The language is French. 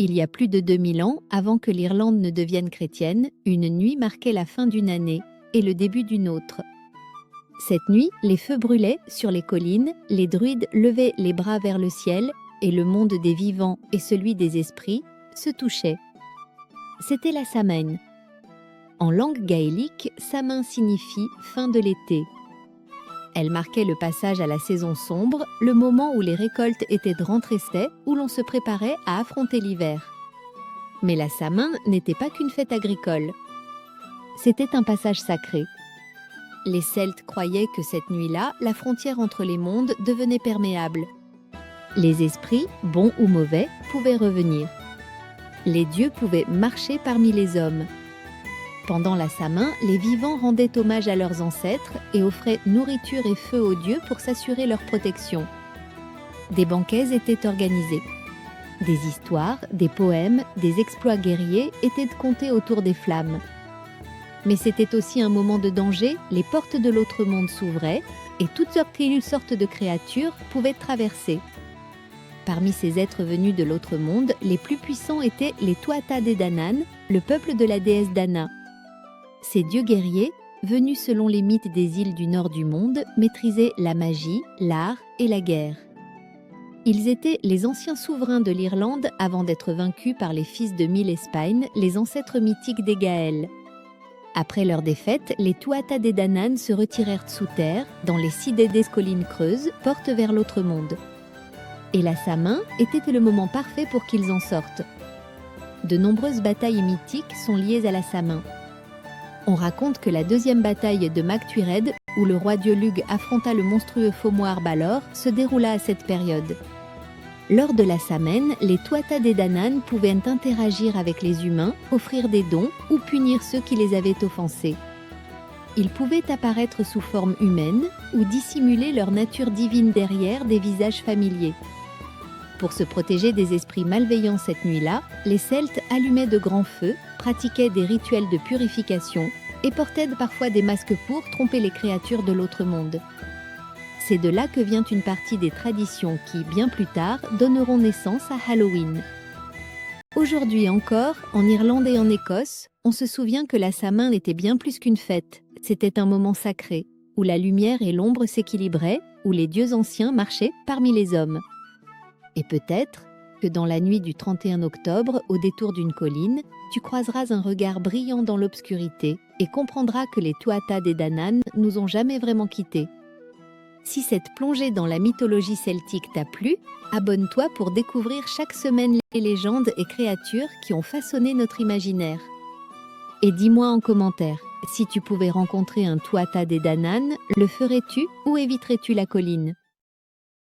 Il y a plus de 2000 ans, avant que l'Irlande ne devienne chrétienne, une nuit marquait la fin d'une année et le début d'une autre. Cette nuit, les feux brûlaient sur les collines, les druides levaient les bras vers le ciel et le monde des vivants et celui des esprits se touchaient. C'était la Samhain. En langue gaélique, Samhain signifie fin de l'été. Elle marquait le passage à la saison sombre, le moment où les récoltes étaient de rentrée sèche, où l'on se préparait à affronter l'hiver. Mais la Samhain n'était pas qu'une fête agricole. C'était un passage sacré. Les Celtes croyaient que cette nuit-là, la frontière entre les mondes devenait perméable. Les esprits, bons ou mauvais, pouvaient revenir. Les dieux pouvaient marcher parmi les hommes. Pendant la Samhain, les vivants rendaient hommage à leurs ancêtres et offraient nourriture et feu aux dieux pour s'assurer leur protection. Des banquets étaient organisés. Des histoires, des poèmes, des exploits guerriers étaient contés autour des flammes. Mais c'était aussi un moment de danger, les portes de l'autre monde s'ouvraient et toutes sortes de créatures pouvaient traverser. Parmi ces êtres venus de l'autre monde, les plus puissants étaient les Tuatha Dé Danann, le peuple de la déesse Dana. Ces dieux guerriers, venus selon les mythes des îles du nord du monde, maîtrisaient la magie, l'art et la guerre. Ils étaient les anciens souverains de l'Irlande avant d'être vaincus par les fils de Míl-Espainn, les ancêtres mythiques des Gaëls. Après leur défaite, les Tuatha Dé Danann se retirèrent sous terre, dans les 6 des collines creuses, portent vers l'autre monde. Et la Samhain était le moment parfait pour qu'ils en sortent. De nombreuses batailles mythiques sont liées à la Samhain. On raconte que la deuxième bataille de Mac Tuired, où le roi dieu Lugh affronta le monstrueux faumoir Balor, se déroula à cette période. Lors de la Samhain, les Tuatha Dé Danann pouvaient interagir avec les humains, offrir des dons ou punir ceux qui les avaient offensés. Ils pouvaient apparaître sous forme humaine ou dissimuler leur nature divine derrière des visages familiers. Pour se protéger des esprits malveillants cette nuit-là, les Celtes allumaient de grands feux, pratiquaient des rituels de purification et portaient parfois des masques pour tromper les créatures de l'autre monde. C'est de là que vient une partie des traditions qui, bien plus tard, donneront naissance à Halloween. Aujourd'hui encore, en Irlande et en Écosse, on se souvient que la Samhain n'était bien plus qu'une fête. C'était un moment sacré, où la lumière et l'ombre s'équilibraient, où les dieux anciens marchaient parmi les hommes. Et peut-être que dans la nuit du 31 octobre, au détour d'une colline, tu croiseras un regard brillant dans l'obscurité et comprendras que les Tuatha Dé Danann nous ont jamais vraiment quittés. Si cette plongée dans la mythologie celtique t'a plu, abonne-toi pour découvrir chaque semaine les légendes et créatures qui ont façonné notre imaginaire. Et dis-moi en commentaire, si tu pouvais rencontrer un Tuatha Dé Danann, le ferais-tu ou éviterais-tu la colline ?